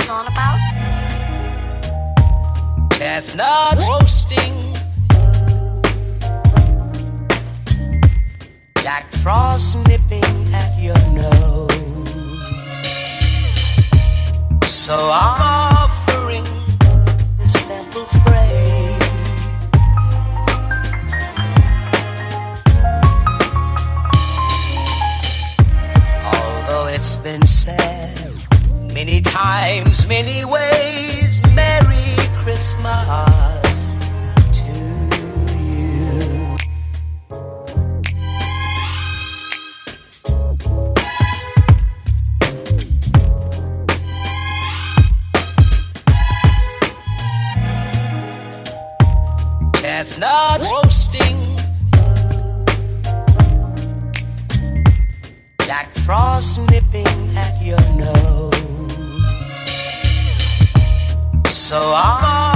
on about? Chestnuts roasting, Jack Frost nipping at your nose. So I'm offering this simple phrase. Although it's been said many times, many ways, Merry Christmas to you. Chestnuts roasting, Jack Frost nipping at your nose. So I'm